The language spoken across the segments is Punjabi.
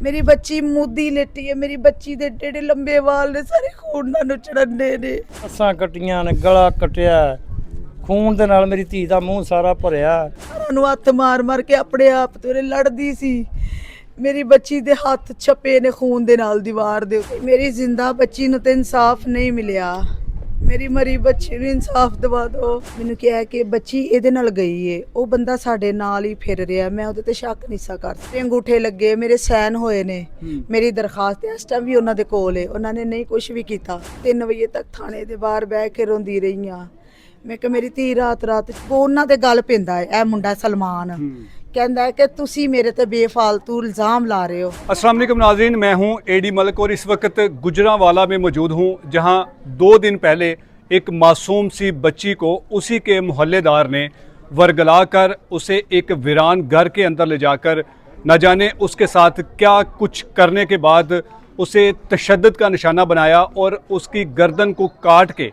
मेरी बच्ची मुद्दी लेटी है, मेरी बच्ची दे टेढ़े लंबे वाल ने सारे खून नाल चढ़ने ने। असां कट्टियां ने, गला कटिया, खून दे नाल मेरी धी दा मूंह सारा भरिया। सानू हत्थ मार मार के अपने आप ते लड़दी सी। मेरी बच्ची दे हत्थ छपे ने खून दे नाल दीवार दे। मेरी जिंदा बच्ची नूं ते इंसाफ नहीं मिलिया। मेरी मरी बच्ची ਨੂੰ इंसाफ दवा दो। ਮੈਨੂੰ ਕਿਹਾ ਕਿ ਬੱਚੀ ਇਹਦੇ ਨਾਲ ਗਈ ਏ, ਉਹ ਬੰਦਾ ਸਾਡੇ ਨਾਲ ਹੀ ਫਿਰ ਰਿਹਾ। ਮੈਂ ਉਹਦੇ ਤੇ ਸ਼ੱਕ ਨਹੀਂ ਸਾ ਕਰਦੀ। ਤੇ ਅੰਗੂਠੇ ਲੱਗੇ, ਮੇਰੇ ਸਾਈਨ ਹੋਏ ਨੇ, ਮੇਰੀ ਦਰਖਾਸਤ ਇਸ ਟਾਈਮ ਵੀ ਉਹਨਾਂ ਦੇ ਕੋਲ ਏ। ਉਹਨਾਂ ਨੇ ਨਹੀਂ ਕੁਝ ਵੀ ਕੀਤਾ। 3 ਵਜੇ ਤੱਕ ਥਾਣੇ ਦੇ ਬਾਹਰ ਬਹਿ ਕੇ ਰੋਂਦੀ ਰਹੀ ਆ। ਮੈਂ ਕਿ ਮੇਰੀ ਧੀ ਰਾਤ ਉਹਨਾਂ ਦੇ ਗੱਲ ਪੈਂਦਾ ਹੈ। ਇਹ ਮੁੰਡਾ ਸਲਮਾਨ कहता है कि तुसी मेरे ते बेफालतू इल्ज़ाम ला रहे हो। अस्सलाम वालेकुम नाज़रीन, मैं हूं एडी मलिक और इस वक्त गुजरांवाला में मौजूद हूं, जहां 2 दिन पहले एक मासूम सी बच्ची को उसी के मोहल्लेदार ने वरगला कर उसे एक वीरान घर के अंदर ले जाकर न जाने उसके साथ क्या कुछ करने के बाद उसे तशद्दुद का निशाना बनाया और उसकी गर्दन को काट के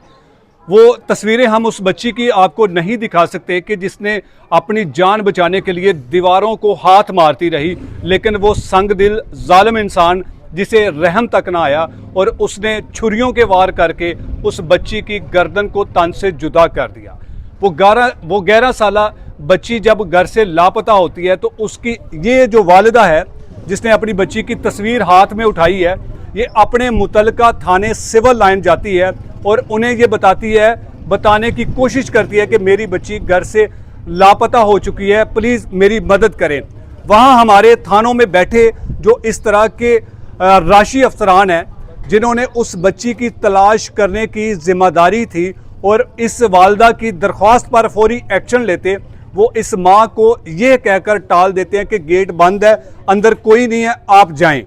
वो तस्वीरें हम उस बच्ची की आपको नहीं दिखा सकते कि जिसने अपनी जान बचाने के लिए दीवारों को हाथ मारती रही, लेकिन वो संग दिल जालिम इंसान जिसे रहम तक ना आया और उसने छुरियों के वार करके उस बच्ची की गर्दन को तन से जुदा कर दिया। वो 11 साला बच्ची जब घर से लापता होती है तो उसकी ये जो वालिदा है जिसने अपनी बच्ची की तस्वीर हाथ में उठाई है, ये अपने मुतलका थाने सिविल लाइन जाती है और उन्हें ये बताने की कोशिश करती है कि मेरी बच्ची घर से लापता हो चुकी है, प्लीज़ मेरी मदद करें। वहाँ हमारे थानों में बैठे जो इस तरह के राशि अफसरान हैं जिन्होंने उस बच्ची की तलाश करने की जिम्मेदारी थी और इस वालदा की दरख्वास्त पर फौरी एक्शन लेते, वो इस माँ को ये कहकर टाल देते हैं कि गेट बंद है, अंदर कोई नहीं है, आप जाएं।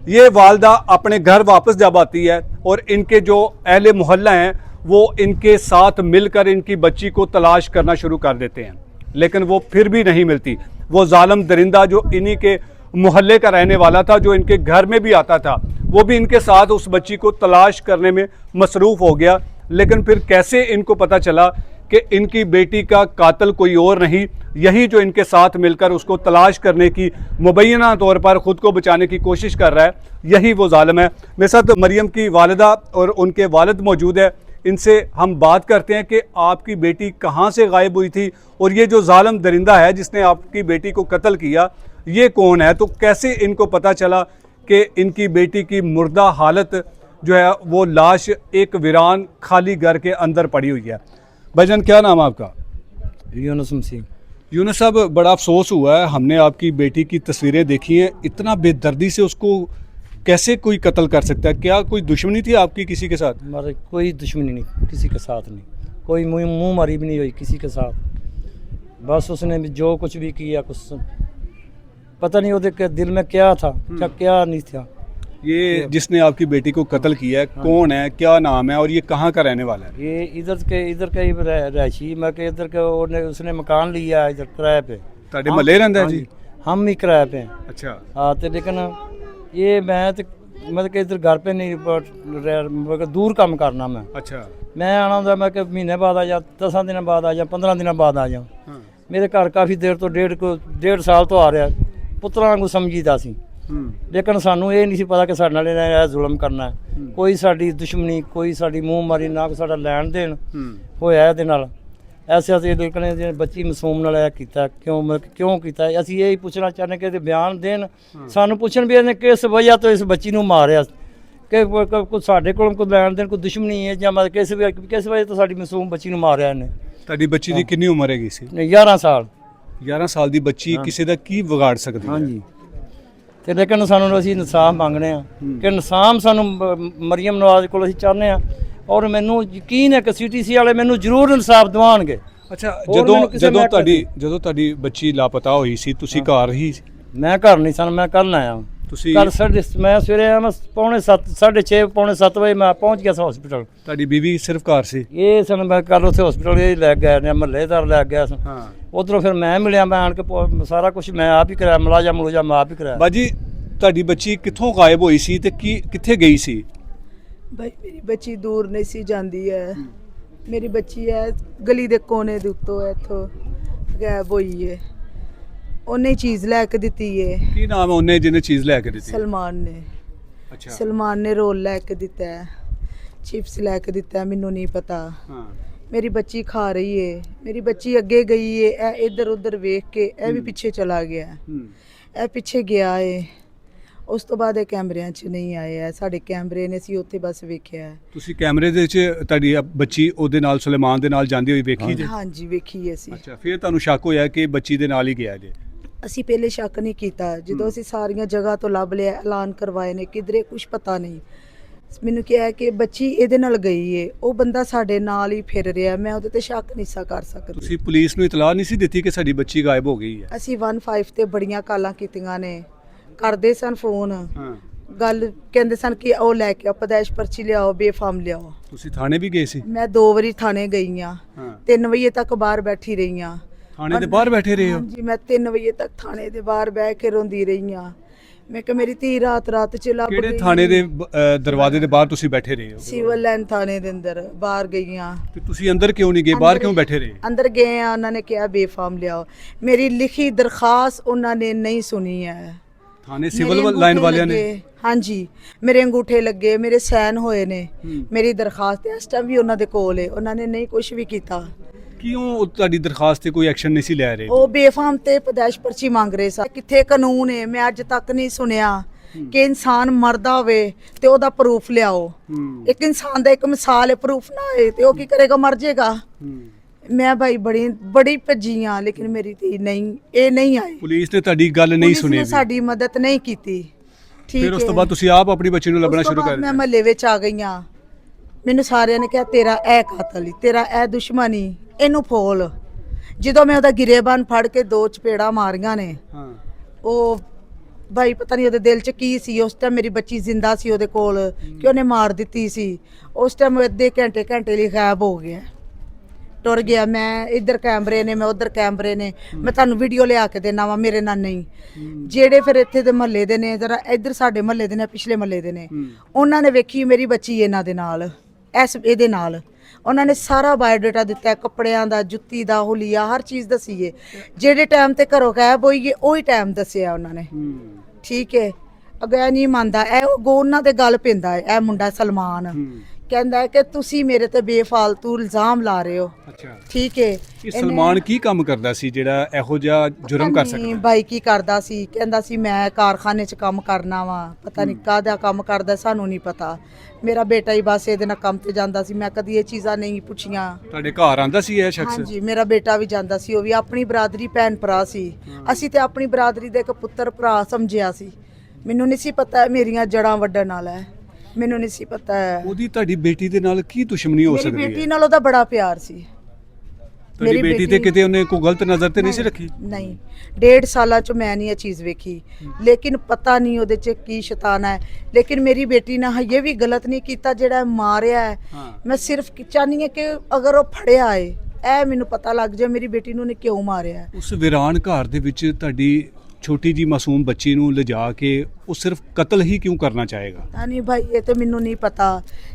ये वालदा अपने घर वापस जब आती है और इनके जो अहले मोहल्ला हैं वो इनके साथ मिलकर इनकी बच्ची को तलाश करना शुरू कर देते हैं, लेकिन वो फिर भी नहीं मिलती। वो जालिम दरिंदा जो इन्हीं के मोहल्ले का रहने वाला था, जो इनके घर में भी आता था, वो भी इनके साथ उस बच्ची को तलाश करने में मसरूफ़ हो गया। लेकिन फिर कैसे इनको पता चला कि इनकी बेटी का कातिल कोई और नहीं, यही जो इनके साथ मिलकर उसको तलाश करने की मुबैना तौर पर ख़ुद को बचाने की कोशिश कर रहा है, यही वो जालिम है। मेरे साथ मरियम की वालिदा और उनके वालिद मौजूद है। इनसे हम बात करते हैं कि आपकी बेटी कहाँ से गायब हुई थी और ये जो जालिम दरिंदा है जिसने आपकी बेटी को कत्ल किया, ये कौन है, तो कैसे इनको पता चला कि इनकी बेटी की मुर्दा हालत जो है वो लाश एक वीरान खाली घर के अंदर पड़ी हुई है। भाईजान क्या नाम है आपका? यूनुस मसीह। यूनुस साहब, बड़ा अफसोस हुआ है, हमने आपकी बेटी की तस्वीरें देखी हैं, इतना बेदर्दी से उसको कैसे कोई कत्ल कर सकता है? क्या कोई दुश्मनी थी आपकी किसी के साथ? हमारे कोई दुश्मनी नहीं, किसी के साथ नहीं, कोई मुँह मारी भी नहीं हुई किसी के साथ। बस उसने भी जो कुछ भी किया, कुछ पता नहीं उसके दिल में क्या था, क्या नहीं था। ये जिसने आपकी बेटी को कत्ल किया है, कौन है, क्या नाम है और ये कहाँ का रहने वाला है? ये इधर के ही रहायशी, मैं के इधर के उसने मकान लिया इधर किराए पे। ताड़े महल्ले रहंदा है जी? हम ही किराए पे हैं। अच्छा। हाँ, तो लेकिन ये मैं मतलब कि इधर घर पे नहीं, दूर काम करना मैं। अच्छा। मैं आना होंदा, मैं कि महीने बाद आ जा, 10 दिन बाद आ जा, 15 दिन बाद आ जा। मेरे घर काफ़ी देर तो 1.5 साल तो आ रहा, पुत्रा वांगू समझीदा सी, लेकिन सानू ये नहीं सी पता कि साडे नाल इन्हें जुल्म करना है। कोई साडी दुश्मनी, कोई साडी मूँह मारी, ना कोई साडा लैन देन होया इहदे नाल। ऐसे लेकिन बच्ची मासूम नाल कीता क्यों कीता, असीं यही पुछना चाहते कि बयान देन, सानू पुछन भी इन्हें किस वजह तो इस बच्ची नूं मारिया, कि कोई साडे कोल कोई लैन देन, कोई दुश्मनी है जां मतलब किस वजह तो साडी मासूम बच्ची नूं मारिया इन्हें। ਤੁਹਾਡੀ ਬੱਚੀ ਦੀ ਕਿੰਨੀ ਉਮਰ ਹੈਗੀ ਸੀ? 11 ਸਾਲ। 11 ਸਾਲ ਦੀ ਬੱਚੀ ਕਿਸੇ ਦਾ ਕੀ ਵਿਗਾੜ ਸਕਦੀ ਹੈ? ਹਾਂਜੀ, ਤੇ ਲੇਕਿਨ ਸਾਨੂੰ ਅਸੀਂ ਇਨਸਾਫ ਮੰਗਦੇ ਆ ਕਿ ਇਨਸਾਫ ਸਾਨੂੰ ਮਰੀਮ ਨਵਾਜ਼ ਕੋਲ ਅਸੀਂ ਚਾਹੁੰਦੇ ਆ, ਔਰ ਮੈਨੂੰ ਯਕੀਨ ਹੈ ਕਿ CTC ਵਾਲੇ ਮੈਨੂੰ ਜ਼ਰੂਰ ਇਨਸਾਫ ਦਿਵਾਉਣਗੇ। ਅੱਛਾ, ਜਦੋਂ ਤੁਹਾਡੀ ਬੱਚੀ ਲਾਪਤਾ ਹੋਈ ਸੀ ਤੁਸੀਂ ਘਰ ਹੀ? ਮੈਂ ਘਰ ਨਹੀਂ ਸਨ, ਮੈਂ ਕੱਲ ਆਇਆ। ਤੁਸੀਂ ਕੱਲ ਮੈਂ ਸਵੇਰੇ ਆਇਆ, ਮੈਂ 6:30 ਪੌਣੇ 7 ਵਜੇ ਮੈਂ ਪਹੁੰਚ ਗਿਆ ਸੀ ਹਸਪੀਟਲ। ਤੁਹਾਡੀ ਬੀਵੀ ਸਿਰਫ ਘਰ ਸੀ? ਇਹ ਸਨ ਮੈਂ ਕੱਲ ਉੱਥੇ ਹਸਪੀਟਲ ਲੈ ਗਏ ਨੇ, ਮਹੱਲੇਦਾਰ ਲੈ ਗਿਆ ਸੀ। ਹਾਂ, ਉਧਰੋਂ ਫਿਰ ਮੈਂ ਮਿਲਿਆ, ਮੈਂ ਆਣ ਕੇ ਸਾਰਾ ਕੁਝ ਮੈਂ ਆਪ ਹੀ ਕਰਾਇਆ, ਮਲਾਜਾ ਮੈਂ ਆਪ ਹੀ ਕਰਾਇਆ। ਬਾਜੀ, ਤੁਹਾਡੀ ਬੱਚੀ ਕਿੱਥੋਂ ਗਾਇਬ ਹੋਈ ਸੀ ਤੇ ਕਿੱਥੇ ਗਈ ਸੀ? भाई मेरी बच्ची दूर नहीं सी जाती है। मेरी बच्ची है गली दे कोने दे उत्तों इत्थों गायब हुई है। ਉਹਨੇ ਹੀ ਚੀਜ਼ ਲੈ ਕੇ ਦਿੱਤੀ ਏ। ਕੀ ਨਾਮ ਹੈ ਉਹਨੇ ਜਿਹਨੇ ਚੀਜ਼ ਲੈ ਕੇ ਦਿੱਤੀ? ਸਲਮਾਨ ਨੇ। ਅੱਛਾ। ਸਲਮਾਨ ਨੇ ਰੋਲ ਲੈ ਕੇ ਦਿੱਤਾ ਹੈ, ਚਿਪਸ ਲੈ ਕੇ ਦਿੱਤਾ ਹੈ, ਮੈਨੂੰ ਨਹੀਂ ਪਤਾ। ਹਾਂ। ਮੇਰੀ ਬੱਚੀ ਖਾ ਰਹੀ ਏ, ਮੇਰੀ ਬੱਚੀ ਅੱਗੇ ਗਈ ਏ, ਇਹ ਇੱਧਰ ਉੱਧਰ ਵੇਖ ਕੇ ਇਹ ਵੀ ਪਿੱਛੇ ਚਲਾ ਗਿਆ, ਇਹ ਪਿੱਛੇ ਗਿਆ ਏ। ਉਸ ਤੋਂ ਬਾਅਦ ਇਹ ਕੈਮਰਿਆਂ 'ਚ ਨਹੀਂ ਆਏ ਹੈ, ਸਾਡੇ ਕੈਮਰੇ ਨੇ, ਸੀ ਉੱਥੇ ਬਸ ਵੇਖਿਆ ਹੈ। ਤੁਸੀਂ ਕੈਮਰੇ ਦੇ ਵਿੱਚ ਤੁਹਾਡੀ ਬੱਚੀ ਉਹਦੇ ਨਾਲ ਸੁਲੇਮਾਨ ਦੇ ਨਾਲ ਜਾਂਦੀ ਹੋਈ ਵੇਖੀ ਜੇ? ਹਾਂਜੀ ਵੇਖੀ ਅਸੀਂ। ਅੱਛਾ, ਫਿਰ ਤੁਹਾਨੂੰ ਸ਼ੱਕ ਹੋਇਆ ਕਿ ਬੱਚੀ ਦੇ ਨਾਲ ਹੀ ਗਿਆ ਜੇ? ਅਸੀਂ ਪਹਿਲੇ ਸ਼ੱਕ ਨਹੀਂ ਕੀਤਾ, ਜਦੋਂ ਅਸੀਂ ਸਾਰੀਆਂ ਜਗ੍ਹਾ ਤੋਂ ਲੱਭ ਲਿਆ, ਐਲਾਨ ਕਰਵਾਏ ਨੇ, ਕਿਧਰੇ ਕੁਝ ਪਤਾ ਨਹੀਂ। ਮੈਨੂੰ ਕਿਹਾ ਕਿ ਬੱਚੀ ਇਹਦੇ ਨਾਲ ਗਈ ਏ, ਉਹ ਬੰਦਾ ਸਾਡੇ ਨਾਲ ਹੀ ਫਿਰ ਰਿਹਾ, ਮੈਂ ਉਹਦੇ ਤੇ ਸ਼ੱਕ ਨਹੀਂ ਸਾ ਕਰ ਸਕਦੀ। ਤੁਸੀਂ ਪੁਲਿਸ ਨੂੰ ਇਤਲਾਹ ਨਹੀਂ ਸੀ ਦਿੱਤੀ ਕਿ ਸਾਡੀ ਬੱਚੀ ਗਾਇਬ ਹੋ ਗਈ ਹੈ? ਅਸੀਂ 15 ਤੇ ਬੜੀਆਂ ਕਾਲਾਂ ਕੀਤੀਆਂ ਨੇ, ਕਰਦੇ ਸਨ ਫੋਨ, ਹਾਂ। ਗੱਲ ਕਹਿੰਦੇ ਸਨ ਕਿ ਉਹ ਲੈ ਕੇ ਪਦਾਇਸ਼ ਪਰਚੀ ਲਿਆਓ, ਬੇਫਾਮ ਲਿਆਓ। ਤੁਸੀਂ ਥਾਣੇ ਵੀ ਗਏ ਸੀ? ਮੈਂ 2 ਵਾਰੀ ਥਾਣੇ ਗਈ ਆ, ਹਾਂ। 3 ਵਜੇ ਤੱਕ ਬਾਹਰ ਬੈਠੀ ਰਹੀ ਆ। ਥਾਣੇ ਦੇ ਬਾਹਰ ਬੈਠੇ ਰਹੇ ਹੋ? ਹਾਂਜੀ, ਮੈਂ 3 ਵਜੇ ਤੱਕ ਥਾਣੇ ਦੇ ਬਾਹਰ ਬਹਿ ਕੇ ਰੋਂਦੀ ਰਹੀ ਆ। ਮੈਂ ਕਿ ਮੇਰੀ ਧੀ ਰਾਤ ਚ ਲੱਭ ਗਈ। ਕਿਹੜੇ ਥਾਣੇ ਦੇ ਦਰਵਾਜ਼ੇ ਦੇ ਬਾਹਰ ਤੁਸੀਂ ਬੈਠੇ ਰਹੇ ਹੋ? ਸਿਵਲ ਲਾਈਨ ਥਾਣੇ ਦੇ ਅੰਦਰ ਬਾਹਰ ਗਈ ਆ। ਤੇ ਤੁਸੀਂ ਅੰਦਰ ਕਿਉਂ ਨਹੀਂ ਗਏ, ਬਾਹਰ ਕਿਉਂ ਬੈਠੇ ਰਹੇ? ਅੰਦਰ ਗਏ ਆ, ਉਹਨਾਂ ਨੇ ਕਿਹਾ ਬੇਫਾਮ ਲਿਆਓ। ਮੇਰੀ ਲਿਖੀ ਦਰਖਾਸਤ ਉਹਨਾਂ ਨੇ ਨਹੀਂ ਸੁਣੀ ਹੈ। ਥਾਣੇ ਸਿਵਲ ਲਾਈਨ ਵਾਲਿਆਂ ਨੇ? ਹਾਂਜੀ, ਮੇਰੇ ਅੰਗੂਠੇ ਲੱਗੇ, ਮੇਰੇ ਸਾਈਨ ਹੋਏ ਨੇ, ਮੇਰੀ ਦਰਖਾਸਤ ਇਸ ਟਾਈਮ ਵੀ ਉਹਨਾਂ ਦੇ ਕੋਲ ਹੈ, ਉਹਨਾਂ ਨੇ ਨਹੀਂ ਕੁਝ ਵੀ ਕੀਤਾ। ਕਿਉਂ ਤੁਹਾਡੀ ਦਰਖਾਸਤ ਤੇ ਕੋਈ ਐਕਸ਼ਨ ਨਹੀਂ ਸੀ ਲੈ ਰਹੇ? ਉਹ ਬੇਫਾਮ ਤੇ ਪਦਾਇਸ਼ ਪਰਚੀ ਮੰਗ ਰਹੇ ਸਨ। ਕਿੱਥੇ ਕਾਨੂੰਨ ਹੈ? ਮੈਂ ਅੱਜ ਤੱਕ ਨਹੀਂ ਸੁਣਿਆ ਕਿ ਇਨਸਾਨ ਮਰਦਾ ਹੋਵੇ ਤੇ ਉਹਦਾ ਪ੍ਰੂਫ ਲਿਆਓ। ਇੱਕ ਇਨਸਾਨ ਦਾ ਇੱਕ ਮਿਸਾਲ ਹੈ, ਪ੍ਰੂਫ ਨਾ ਹੋਏ ਤੇ ਉਹ ਕੀ ਕਰੇਗਾ? ਮਰ ਜਾਏਗਾ। ਮੈਂ ਭਾਈ ਬੜੀ ਭੱਜੀ ਆ, ਲੇਕਿਨ ਮੇਰੀ ਧੀ ਨਹੀਂ, ਇਹ ਨਹੀਂ ਆਏ। ਪੁਲਿਸ ਨੇ ਤੁਹਾਡੀ ਗੱਲ ਨਹੀਂ ਸੁਣੀ? ਪੁਲਿਸ ਨੇ ਸਾਡੀ ਮਦਦ ਨਹੀਂ ਕੀਤੀ। ਠੀਕ ਹੈ, ਫਿਰ ਉਸ ਤੋਂ ਬਾਅਦ ਤੁਸੀਂ ਆਪ ਆਪਣੀ ਬੱਚੀ ਨੂੰ ਲੱਭਣਾ ਸ਼ੁਰੂ ਕਰ ਮੈਂ ਦਿੱਤਾ? ਮਹੱਲੇ ਵਿੱਚ ਆ ਗਈ ਆ, ਮੈਨੂੰ ਸਾਰਿਆਂ ਨੇ ਕਿਹਾ ਤੇਰਾ ਇਹ ਕਾਤਲ, ਤੇਰਾ ਇਹ ਦੁਸ਼ਮਣੀ, ਇਹਨੂੰ ਫੋਲ। ਜਦੋਂ ਮੈਂ ਉਹਦਾ ਗਿਰੇਬਾਨ ਫੜ ਕੇ 2 ਚਪੇੜਾਂ ਮਾਰੀਆਂ ਨੇ, ਹਾਂ। ਉਹ ਭਾਈ ਪਤਾ ਨਹੀਂ ਉਹਦੇ ਦਿਲ 'ਚ ਕੀ ਸੀ। ਉਸ ਟਾਈਮ ਮੇਰੀ ਬੱਚੀ ਜ਼ਿੰਦਾ ਸੀ ਉਹਦੇ ਕੋਲ ਕਿ ਉਹਨੇ ਮਾਰ ਦਿੱਤੀ ਸੀ। ਉਸ ਟਾਈਮ ਉਹ ਅੱਧੇ ਘੰਟੇ ਲਈ ਗਾਇਬ ਹੋ ਗਿਆ, ਟੁਰ ਗਿਆ। ਮੈਂ ਇੱਧਰ ਕੈਮਰੇ ਨੇ, ਮੈਂ ਉੱਧਰ ਕੈਮਰੇ ਨੇ, ਮੈਂ ਤੁਹਾਨੂੰ ਵੀਡੀਓ ਲਿਆ ਕੇ ਦੇਣਾ ਵਾ, ਮੇਰੇ ਨਾਲ ਨਹੀਂ। ਜਿਹੜੇ ਫਿਰ ਇੱਥੇ ਦੇ ਮਹੱਲੇ ਦੇ ਨੇ, ਜਰਾ ਇੱਧਰ ਸਾਡੇ ਮਹੱਲੇ ਦੇ ਨੇ, ਪਿਛਲੇ ਮਹੱਲੇ ਦੇ ਨੇ, ਉਹਨਾਂ ਨੇ ਵੇਖੀ ਮੇਰੀ ਬੱਚੀ ਇਹਨਾਂ ਦੇ ਨਾਲ, ਇਹਦੇ ਨਾਲ। ਉਹਨਾਂ ਨੇ ਸਾਰਾ ਬਾਇਓਡਾਟਾ ਦਿੱਤਾ, ਕੱਪੜਿਆਂ ਦਾ, ਜੁੱਤੀ ਦਾ, ਹੁਲੀਆ, ਹਰ ਚੀਜ਼ ਦਸੀਏ। ਜਿਹੜੇ ਟਾਈਮ ਤੇ ਘਰੋਂ ਗਾਇਬ ਹੋਈਏ ਉਹੀ ਟਾਈਮ ਦੱਸਿਆ ਉਹਨਾਂ ਨੇ। ਠੀਕ ਹੈ, ਅਗਰ ਨਹੀਂ ਮੰਨਦਾ, ਇਹ ਉਹਨਾਂ ਦੇ ਗੱਲ ਪੈਂਦਾ ਹੈ। ਇਹ ਮੁੰਡਾ ਸਲਮਾਨ ਕਹਿੰਦਾ ਹੈ ਕਿ ਤੁਸੀਂ ਮੇਰੇ ਤੇ ਬੇਫਾਲਤੂ ਇਲਜ਼ਾਮ ਲਾ ਰਹੇ ਹੋ। ਅੱਛਾ, ਠੀਕ ਹੈ। ਇਹ ਸਲਮਾਨ ਕੀ ਕੰਮ ਕਰਦਾ ਸੀ ਜਿਹੜਾ ਇਹੋ ਜਿਹਾ ਜੁਰਮ ਕਰ ਸਕਦਾ? ਬਾਈ ਕੀ ਕਰਦਾ ਸੀ? ਕਹਿੰਦਾ ਸੀ ਮੈਂ ਕਾਰਖਾਨੇ 'ਚ ਕੰਮ ਕਰਨਾ ਵਾ, ਪਤਾ ਨਹੀਂ ਕਾਹਦਾ ਕੰਮ ਕਰਦਾ, ਸਾਨੂੰ ਨਹੀਂ ਪਤਾ। ਮੇਰਾ ਬੇਟਾ ਹੀ ਬਸ ਇਹਦੇ ਨਾਲ ਕੰਮ ਤੇ ਜਾਂਦਾ ਸੀ, ਮੈਂ ਕਦੀ ਇਹ ਚੀਜ਼ਾਂ ਨਹੀਂ ਪੁੱਛੀਆਂ। ਤੁਹਾਡੇ ਘਰ ਆਂਦਾ ਸੀ ਇਹ ਸ਼ਖਸ? ਹਾਂਜੀ, ਮੇਰਾ ਬੇਟਾ ਵੀ ਜਾਂਦਾ ਸੀ, ਉਹ ਵੀ ਆਪਣੀ ਬਰਾਦਰੀ ਭੈਣ ਭਰਾ ਸੀ। ਅਸੀਂ ਤੇ ਆਪਣੀ ਬਰਾਦਰੀ ਦੇ ਇੱਕ ਪੁੱਤਰ ਭਰਾ ਸਮਝਿਆ ਸੀ। ਮੈਨੂੰ ਨਹੀਂ ਸੀ ਪਤਾ ਮੇਰੀਆਂ ਜੜਾਂ ਵੱਢਣ ਵਾਲਾ ਹੈ, ਮੈਨੂੰ ਨਹੀਂ ਸੀ ਪਤਾ। ਉਹਦੀ ਤੁਹਾਡੀ ਬੇਟੀ ਦੇ ਨਾਲ ਕੀ ਦੁਸ਼ਮਣੀ ਹੋ ਮੇਰੀ ਸਕਦੀ ਹੈ? ਬੇਟੀ ਨਾਲ ਉਹਦਾ ਬੜਾ ਪਿਆਰ ਸੀ। ਤੁਹਾਡੀ ਬੇਟੀ ਤੇ ਕਿਤੇ ਉਹਨੇ ਕੋਈ ਗਲਤ ਨਜ਼ਰ ਤੇ ਨਹੀਂ ਸੀ ਰੱਖੀ? ਨਹੀਂ, 1.5 ਸਾਲਾਂ ਚ ਮੈਂ ਨਹੀਂ ਇਹ ਚੀਜ਼ ਵੇਖੀ, ਲੇਕਿਨ ਪਤਾ ਨਹੀਂ ਉਹਦੇ ਚ ਕੀ ਸ਼ੈਤਾਨ ਹੈ। ਲੇਕਿਨ ਮੇਰੀ ਬੇਟੀ ਨੇ ਇਹ ਵੀ ਗਲਤ ਨਹੀਂ ਕੀਤਾ ਜਿਹੜਾ ਮਾਰਿਆ ਹੈ। ਮੈਂ ਸਿਰਫ ਚਾਹਨੀ ਹਾਂ ਕਿ ਅਗਰ ਉਹ ਫੜਿਆ ਹੈ, ਇਹ ਮੈਨੂੰ ਪਤਾ ਲੱਗ ਜਾਏ ਮੇਰੀ ਬੇਟੀ ਨੂੰ ਨੇ ਕਿਉਂ ਮਾਰਿਆ। ਉਸ ਵੀਰਾਨ ਘਰ ਦੇ ਵਿੱਚ ਤੁਹਾਡੀ ਛੋਟੀ ਜੀ ਮਾਸੂਮ ਬੱਚੀ ਨੂੰ ਲਿਜਾ ਕੇ ਉਹ ਸਿਰਫ ਕਤਲ ਹੀ ਕਿਉਂ ਕਰਨਾ ਚਾਹੇਗਾ? ਨਹੀਂ ਭਾਈ, ਇਹ ਤੇ ਮੈਨੂੰ ਨਹੀਂ ਪਤਾ,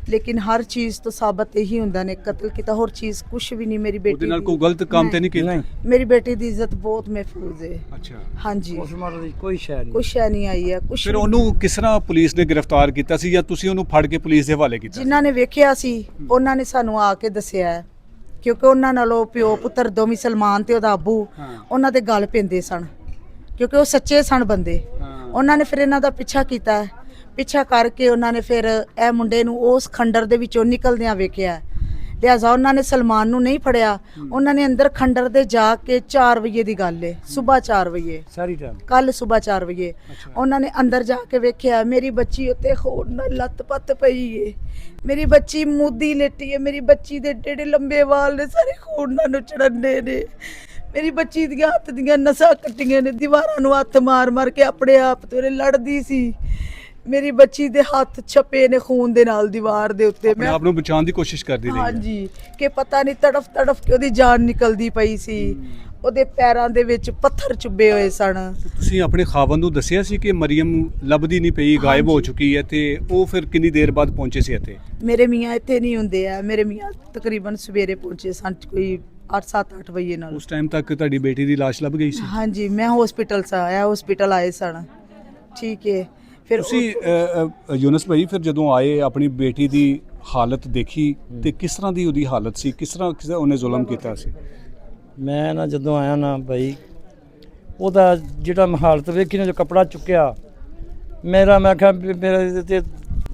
ਲੇਕਿਨ ਹਰ ਚੀਜ਼ ਤੋਂ ਸਾਬਤ ਇਹੀ ਹੁੰਦਾ ਨੇ, ਕਤਲ ਕੀਤਾ, ਹੋਰ ਚੀਜ਼ ਕੁਝ ਵੀ ਨਹੀਂ। ਮੇਰੀ ਬੇਟੀ ਉਹਦੇ ਨਾਲ ਕੋਈ ਗਲਤ ਕੰਮ ਤੇ ਨਹੀਂ ਕੀਤਾ? ਮੇਰੀ ਬੇਟੀ ਦੀ ਇੱਜ਼ਤ ਬਹੁਤ ਮਹਿਫੂਜ਼ ਹੈ। ਅੱਛਾ, ਹਾਂਜੀ, ਪੋਸਟਮਾਰਟਮ ਦੀ ਕੋਈ ਸ਼ੈ ਨਹੀਂ, ਕੁਛ ਸ਼ੈ ਨਹੀਂ ਆਈ ਹੈ ਕੁਛ। ਫਿਰ ਉਹਨੂੰ ਕਿਸ ਤਰ੍ਹਾਂ ਪੁਲਿਸ ਨੇ ਗ੍ਰਿਫਤਾਰ ਕੀਤਾ ਸੀ ਜਾਂ ਤੁਸੀਂ ਉਹਨੂੰ ਫੜ ਕੇ ਪੁਲਿਸ ਦੇ ਹਵਾਲੇ ਕੀਤਾ? ਜਿਨ੍ਹਾਂ ਨੇ ਵੇਖਿਆ ਸੀ ਉਹਨਾਂ ਨੇ ਸਾਨੂੰ ਆ ਕੇ ਦੱਸਿਆ ਹੈ, ਕਿਉਂਕਿ ਉਹਨਾਂ ਨਾਲੋਂ ਪਿਓ ਪੁੱਤਰ ਦੋਵੇਂ ਸਲਮਾਨ ਤੇ ਉਹਦਾ ਆਬੂ ਉਹਨਾਂ ਦੇ ਗੱਲ ਪੈਂਦੇ ਸਨ, ਕਿਉਂਕਿ ਉਹ ਸੱਚੇ ਸਨ ਬੰਦੇ। ਉਹਨਾਂ ਨੇ ਫਿਰ ਇਹਨਾਂ ਦਾ ਪਿੱਛਾ ਕੀਤਾ, ਪਿੱਛਾ ਕਰਕੇ ਉਹਨਾਂ ਨੇ ਫਿਰ ਇਹ ਮੁੰਡੇ ਨੂੰ ਉਸ ਖੰਡਰ ਦੇ ਵਿੱਚੋਂ ਨਿਕਲਦਿਆਂ ਵੇਖਿਆ। ਲਿਹਾਜ਼ਾ ਉਹਨਾਂ ਨੇ ਸਲਮਾਨ ਨੂੰ ਨਹੀਂ ਫੜਿਆ, ਉਹਨਾਂ ਨੇ ਅੰਦਰ ਖੰਡਰ ਦੇ ਜਾ ਕੇ 4 ਵਜੇ ਦੀ ਗੱਲ ਹੈ, ਸਵੇਰ 4 ਵਜੇ, ਸਾਰੀ ਟਾਈਮ ਕੱਲ ਸਵੇਰ 4 ਵਜੇ ਉਹਨਾਂ ਨੇ ਅੰਦਰ ਜਾ ਕੇ ਵੇਖਿਆ ਮੇਰੀ ਬੱਚੀ ਉੱਤੇ ਖੋੜ ਨਾਲ ਲੱਤ-ਪੱਤ ਪਈ ਏ, ਮੇਰੀ ਬੱਚੀ ਮੁੱਦੀ ਲੇਟੀ ਏ, ਮੇਰੀ ਬੱਚੀ ਦੇ ਏਡੇ ਲੰਬੇ ਵਾਲ ਨੇ, ਸਾਰੇ ਖੋੜ ਨਾਲ ਨੁਚੜਨੇ ਨੇ, ਮੇਰੀ ਬੱਚੀ ਦੀਆਂ ਹੱਥ ਦੀਆਂ ਨਸਾਂ ਕੱਟੀਆਂ ਨੇ, ਦੀਵਾਰਾਂ ਨੂੰ ਹੱਥ ਮਾਰ-ਮਾਰ ਕੇ ਆਪਣੇ ਆਪ ਤੋਂ ਲੜਦੀ ਸੀ। ਮੇਰੀ ਬੱਚੀ ਦੇ ਹੱਥ ਛਪੇ ਨੇ ਖੂਨ ਦੇ ਨਾਲ ਦੀਵਾਰ ਦੇ ਉੱਤੇ। ਮੈਂ ਆਪ ਨੂੰ ਬਚਾਉਣ ਦੀ ਕੋਸ਼ਿਸ਼ ਕਰਦੀ ਰਹੀ। ਹਾਂਜੀ, ਕਿ ਪਤਾ ਨਹੀਂ ਤੜਫ ਕੇ ਉਹਦੀ ਜਾਨ ਨਿਕਲਦੀ ਪਈ ਸੀ, ਉਹਦੇ ਪੈਰਾਂ ਦੇ ਵਿੱਚ ਪੱਥਰ ਚੁੱਭੇ ਹੋਏ ਸਨ। ਤੁਸੀਂ ਆਪਣੇ ਖਾਵੰਦ ਨੂੰ ਦੱਸਿਆ ਸੀ ਕਿ ਮਰੀਮ ਲੱਭਦੀ ਨਹੀਂ ਪਈ, ਗਾਇਬ ਹੋ ਚੁੱਕੀ ਹੈ, ਤੇ ਉਹ ਫਿਰ ਕਿੰਨੀ ਦੇਰ ਬਾਅਦ ਪਹੁੰਚੇ ਸੀ ਇੱਥੇ? ਮੇਰੇ ਮੀਆਂ ਇੱਥੇ ਨਹੀਂ ਹੁੰਦੇ ਆ, ਮੇਰੇ ਮੀਆਂ ਤਕਰੀਬਨ ਸਵੇਰੇ ਪਹੁੰਚੇ ਸਨ, ਕੋਈ 7-8 ਵਜੇ ਨਾਲ। ਉਸ ਟਾਈਮ ਤੱਕ ਤੁਹਾਡੀ ਬੇਟੀ ਦੀ ਲਾਸ਼ ਲੱਭ ਗਈ ਸੀ? ਹਾਂਜੀ ਮੈਂ ਹਸਪੀਟਲ ਸੇ ਆਇਆ, ਹਸਪੀਟਲ ਆਏ ਸਨ। ਠੀਕ ਹੈ, ਫਿਰ ਤੁਸੀਂ ਯੂਨਸ ਭਾਈ ਫਿਰ ਜਦੋਂ ਆਏ ਆਪਣੀ ਬੇਟੀ ਦੀ ਹਾਲਤ ਦੇਖੀ ਤੇ ਕਿਸ ਤਰ੍ਹਾਂ ਦੀ ਉਹਦੀ ਹਾਲਤ ਸੀ, ਕਿਸ ਤਰ੍ਹਾਂ ਉਹਨੇ ਜ਼ੁਲਮ ਕੀਤਾ ਸੀ? ਮੈਂ ਨਾ ਜਦੋਂ ਆਇਆ ਨਾ ਭਾਈ, ਉਹਦਾ ਜਿਹੜਾ ਮੈਂ ਹਾਲਤ ਵੇਖੀ ਨਾ, ਜੋ ਕਪੜਾ ਚੁੱਕਿਆ ਮੈਂ ਕਿਹਾ ਵੀ ਮੇਰੇ ਇਹਦੇ ਤੇ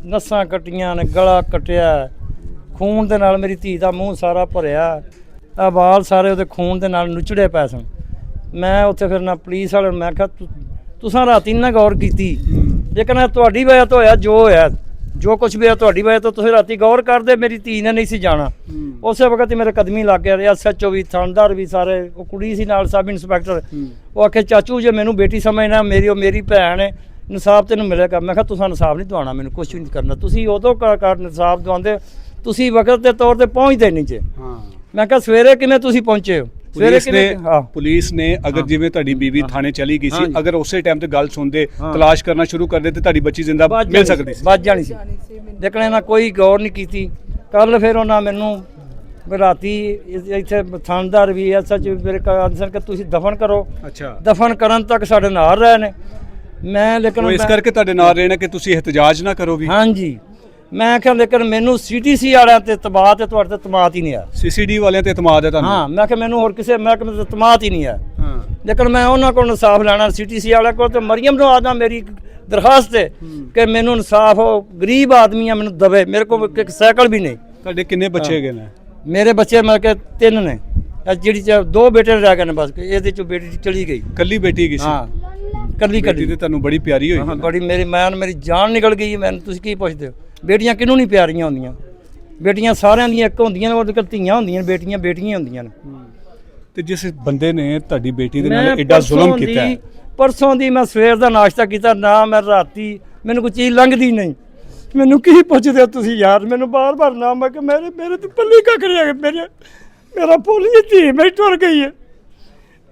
ਨਸਾਂ ਕੱਟੀਆਂ ਨੇ, ਗਲਾ ਕੱਟਿਆ, ਖੂਨ ਦੇ ਨਾਲ ਮੇਰੀ ਧੀ ਦਾ ਮੂੰਹ ਸਾਰਾ ਭਰਿਆ, ਆ ਵਾਲ ਸਾਰੇ ਉਹਦੇ ਖੂਨ ਦੇ ਨਾਲ ਨੁਚੜੇ ਪਏ ਸਨ। ਮੈਂ ਉੱਥੇ ਫਿਰ ਨਾ ਪੁਲਿਸ ਵਾਲੇ ਨੂੰ ਮੈਂ ਕਿਹਾ ਤੁਸੀਂ ਰਾਤੀ ਨਾ ਗੌਰ ਕੀਤੀ, ਲੇਕਿਨ ਤੁਹਾਡੀ ਵਜ੍ਹਾ ਤੋਂ ਹੋਇਆ ਜੋ ਹੋਇਆ, ਜੋ ਕੁਝ ਵੀ ਹੈ ਤੁਹਾਡੀ ਵਜ੍ਹਾ ਤੋਂ, ਤੁਸੀਂ ਰਾਤੀ ਗੌਰ ਕਰਦੇ, ਮੇਰੀ ਧੀ ਨੇ ਨਹੀਂ ਸੀ ਜਾਣਾ। ਉਸੇ ਵਕਤ ਹੀ ਮੇਰੇ ਕਦਮੀ ਲੱਗ ਗਿਆ, SHO ਵੀ, ਥਾਣੇਦਾਰ ਵੀ, ਸਾਰੇ, ਉਹ ਕੁੜੀ ਸੀ ਨਾਲ, ਸਬ ਇੰਸਪੈਕਟਰ। ਉਹ ਆਖੇ ਚਾਚੂ ਜੇ ਮੈਨੂੰ ਬੇਟੀ ਸਮਝਣਾ, ਉਹ ਮੇਰੀ ਭੈਣ ਹੈ, ਇਨਸਾਫ ਤੈਨੂੰ ਮਿਲੇਗਾ। ਮੈਂ ਕਿਹਾ ਤੁਸੀਂ ਇਨਸਾਫ ਨਹੀਂ ਦਵਾਉਣਾ, ਮੈਨੂੰ ਕੁਝ ਵੀ ਨਹੀਂ ਕਰਨਾ, ਤੁਸੀਂ ਉਦੋਂ ਕਰ ਇਨਸਾਫ ਦਵਾਉਂਦੇ, ਤੁਸੀਂ ਵਕਤ ਦੇ ਤੌਰ ਤੇ ਪਹੁੰਚਦੇ ਨਹੀਂ ਜੇ। ਮੈਂ ਕਿਹਾ ਸਵੇਰੇ ਕਿਵੇਂ ਤੁਸੀਂ ਪਹੁੰਚੇ ਹੋ? ਪੁਲਿਸ ਨੇ ਅਗਰ ਜਿਵੇਂ ਤੁਹਾਡੀ ਬੀਵੀ ਥਾਣੇ ਚਲੀ ਗਈ ਸੀ, ਅਗਰ ਉਸੇ ਟਾਈਮ ਤੇ ਗੱਲ ਸੁਣਦੇ, ਤਲਾਸ਼ ਕਰਨਾ ਸ਼ੁਰੂ ਕਰਦੇ ਤੇ ਤੁਹਾਡੀ ਬੱਚੀ ਜ਼ਿੰਦਾ ਮਿਲ ਸਕਦੀ ਸੀ, ਬਚ ਜਾਣੀ ਸੀ, ਲੇਕਿਨ ਇਹਨਾਂ ਕੋਈ ਗੌਰ ਨਹੀਂ ਕੀਤੀ। ਕੱਲ ਫਿਰ ਉਹਨਾਂ ਮੈਨੂੰ ਰਾਤੀ ਇੱਥੇ ਥਾਣੇਦਾਰ ਵੀ, SHO ਮੇਰੇ ਕੋਲ ਕਿ ਤੁਸੀਂ ਦਫਨ ਕਰੋ। ਅੱਛਾ, ਦਫਨ ਕਰਨ ਤੱਕ ਸਾਡੇ ਨਾਲ ਰਹੇ ਨੇ। ਮੈਂ ਲੇਕਿਨ ਇਸ ਕਰਕੇ ਤੁਹਾਡੇ ਨਾਲ ਰਹੇ ਨੇ ਕਿ ਤੁਸੀਂ ਇhtਜਾਜ ਨਾ ਕਰੋ ਵੀ? ਹਾਂਜੀ, ਮੈਂ ਕਿਹਾ ਲੇਕਿਨ ਮੈਨੂੰ CTC ਵਾਲਿਆਂ ਤੇ ਇਤਮਾਦ ਤੇ ਤੁਹਾਡੇ ਤੇ ਇਤਮਾਦ ਹੀ ਨਹੀਂ ਆ। CCD ਵਾਲਿਆਂ ਤੇ ਇਤਮਾਦ ਹੈ ਤੁਹਾਨੂੰ? ਹਾਂ, ਮੈਂ ਕਿਹਾ ਮੈਨੂੰ ਹੋਰ ਕਿਸੇ ਮਹਿਕਮੇ ਤੇ ਇਤਮਾਦ ਹੀ ਨਹੀਂ ਆ। ਲੇਕਿਨ ਮੈਂ ਉਹਨਾਂ ਕੋਲ ਇਨਸਾਫ ਲੈਣਾ, CTC ਵਾਲਿਆਂ ਕੋਲ, ਤੇ ਮਰੀਮ ਨੂੰ ਆਦਾ ਮੇਰੀ ਦਰਖਾਸਤ ਹੈ ਕਿ ਮੈਨੂੰ ਇਨਸਾਫ, ਗਰੀਬ ਆਦਮੀ ਆ, ਮੈਨੂੰ ਦਵੇ। ਮੇਰੇ ਕੋਲ ਇੱਕ ਸਾਈਕਲ ਵੀ ਨਹੀਂ। ਤੁਹਾਡੇ ਕਿੰਨੇ ਬੱਚੇ ਹੈਗੇ ਨੇ? ਮੇਰੇ ਬੱਚੇ ਮਤਲਬ ਕਿ 3 ਨੇ, ਜਿਹੜੀ 2 ਬੇਟੇ ਰਹਿ ਗਏ ਨੇ ਬਸ, ਇਹਦੇ ਚੋਂ ਬੇਟੀ ਚਲੀ ਗਈ। ਕੱਲੀ ਬੇਟੀ ਹੈਗੀ ਸੀ? ਹਾਂ, ਕੱਲੀ ਤੇ ਤੁਹਾਨੂੰ ਬੜੀ ਪਿਆਰੀ ਹੋਈ? ਹਾਂ, ਬੜੀ। ਮੇਰੀ ਜਾਨ ਨਿਕਲ ਗਈ। ਮੈਨੂੰ ਤੁਸੀਂ ਕੀ ਪੁੱਛਦੇ ਹੋ? ਬੇਟੀਆਂ ਕਿਹਨੂੰ ਨਹੀਂ ਪਿਆਰੀਆਂ ਹੁੰਦੀਆਂ? ਬੇਟੀਆਂ ਸਾਰਿਆਂ ਦੀਆਂ ਇੱਕ ਹੁੰਦੀਆਂ ਨੇ, ਉਹਦੇ ਧੀਆਂ ਹੁੰਦੀਆਂ ਨੇ, ਬੇਟੀਆਂ ਬੇਟੀਆਂ ਹੁੰਦੀਆਂ ਨੇ। ਤੇ ਜਿਸ ਬੰਦੇ ਨੇ ਤੁਹਾਡੀ ਬੇਟੀ ਦੇ ਨਾਲ ਐਡਾ ਜ਼ੁਲਮ ਕੀਤਾ ਹੈ, ਪਰਸੋਂ ਦੀ ਮੈਂ ਸਵੇਰ ਦਾ ਨਾਸ਼ਤਾ ਕੀਤਾ ਨਾ, ਮੈਂ ਰਾਤੀ ਮੈਨੂੰ ਕੋਈ ਚੀਜ਼ ਲੰਘਦੀ ਨਹੀਂ। ਮੈਨੂੰ ਕੀ ਪੁੱਛਦੇ ਹੋ ਤੁਸੀਂ ਯਾਰ? ਮੈਨੂੰ ਬਾਰ-ਬਾਰ ਨਾ, ਮੈਂ ਕਿ ਮੇਰੇ ਤੇ ਪੱਲੀ ਕੱਖ ਰਿਹਾ, ਮੇਰਾ ਫੁੱਲ ਧੀ ਮੇਰੀ ਟੁਰ ਗਈ ਹੈ।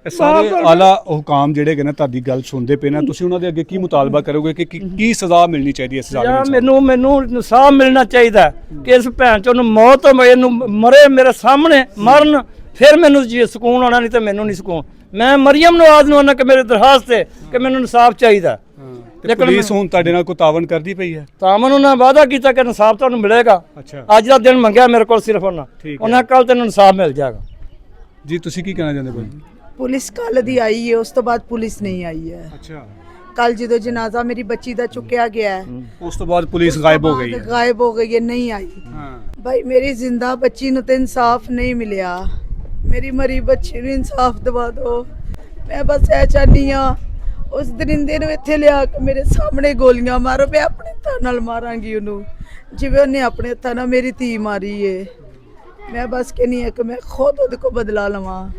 ਸਾਰੇ ਆਲਾ ਹੁਕਾਮ ਜਿਹੜੇ ਕਿ ਨਾ ਤੁਹਾਡੀ ਗੱਲ ਸੁਣਦੇ ਪਏ ਨਾ, ਤੁਸੀਂ ਉਹਨਾਂ ਦੇ ਅੱਗੇ ਕੀ ਮੁਤਾਲਬਾ ਕਰੋਗੇ ਕਿ ਕੀ ਸਜ਼ਾ ਮਿਲਣੀ ਚਾਹੀਦੀ ਹੈ ਇਸ ਜ਼ਾਲਿਮ ਨੂੰ? ਮੈਨੂੰ ਇਨਸਾਫ ਮਿਲਣਾ ਚਾਹੀਦਾ ਕਿ ਇਸ ਭੈਣ ਚੋਂ ਨੂੰ ਮੌਤ ਇਹਨੂੰ ਮਰੇ, ਮੇਰੇ ਸਾਹਮਣੇ ਮਰਨ, ਫਿਰ ਮੈਨੂੰ ਜੀ ਸਕੂਨ ਆਉਣਾ, ਨਹੀਂ ਤਾਂ ਮੈਨੂੰ ਨਹੀਂ ਸਕੂਨ। ਮੈਂ ਮਰੀਮ ਨਵਾਜ਼ ਨੂੰ ਉਹਨਾਂ ਕਿ ਮੇਰੇ ਦਰਖਾਸਤ ਹੈ ਕਿ ਮੈਨੂੰ ਇਨਸਾਫ ਚਾਹੀਦਾ। ਲੇਕਿਨ ਪੁਲਿਸ ਹੁਣ ਤੁਹਾਡੇ ਨਾਲ ਕੋਈ ਤਾਵਨ ਕਰਦੀ ਪਈ ਹੈ? ਤਾਵਨ ਉਹਨਾਂ ਵਾਅਦਾ ਕੀਤਾ ਕਿ ਇਨਸਾਫ ਤੁਹਾਨੂੰ ਮਿਲੇਗਾ। ਅੱਛਾ, ਅੱਜ ਦਾ ਦਿਨ ਮੰਗਿਆ ਮੇਰੇ ਕੋਲ ਸਿਰਫ ਉਹਨਾਂ ਕੱਲ ਤੈਨੂੰ ਇਨਸਾਫ ਮਿਲ ਜਾਏਗਾ। ਜੀ ਤੁਸੀਂ ਕੀ ਕਹਿਣਾ ਚਾਹੁੰਦੇ ਭਾਈ? ਪੁਲਿਸ ਕੱਲ ਦੀ ਆਈ ਹੈ, ਉਸ ਤੋਂ ਬਾਅਦ ਪੁਲਿਸ ਨਹੀਂ ਆਈ ਹੈ। ਅੱਛਾ, ਕੱਲ ਜਦੋਂ ਜਨਾਜ਼ਾ ਮੇਰੀ ਬੱਚੀ ਦਾ ਚੁੱਕਿਆ ਗਿਆ ਹੈ, ਉਸ ਤੋਂ ਬਾਅਦ ਪੁਲਿਸ ਗਾਇਬ ਹੋ ਗਈ ਹੈ? ਗਾਇਬ ਹੋ ਗਈ ਹੈ, ਨਹੀਂ ਆਈ। ਭਾਈ ਮੇਰੀ ਜ਼ਿੰਦਾ ਬੱਚੀ ਨੂੰ ਤੇ ਇਨਸਾਫ ਨਹੀਂ ਮਿਲਿਆ, ਮੇਰੀ ਮਰੀ ਬੱਚੀ ਨੂੰ ਇਨਸਾਫ ਦਿਵਾ ਦਿਓ। ਮੈਂ ਬਸ ਇਹ ਚਾਹਨੀ ਆ, ਉਸ ਦਰਿੰਦੇ ਨੂੰ ਇੱਥੇ ਲਿਆ ਕੇ ਮੇਰੇ ਸਾਹਮਣੇ ਗੋਲੀਆਂ ਮਾਰੋ। ਮੈਂ ਆਪਣੇ ਹੱਥਾਂ ਨਾਲ ਮਾਰਾਂਗੀ ਉਹਨੂੰ, ਜਿਵੇਂ ਉਹਨੇ ਆਪਣੇ ਹੱਥਾਂ ਨਾਲ ਮੇਰੀ ਧੀ ਮਾਰੀ ਏ। ਮੈਂ ਬਸ ਕਹਿੰਦੀ ਹਾਂ ਕਿ ਮੈਂ ਖੁਦ ਉਹਦੇ ਕੋਲ ਬਦਲਾ ਲਵਾਂ।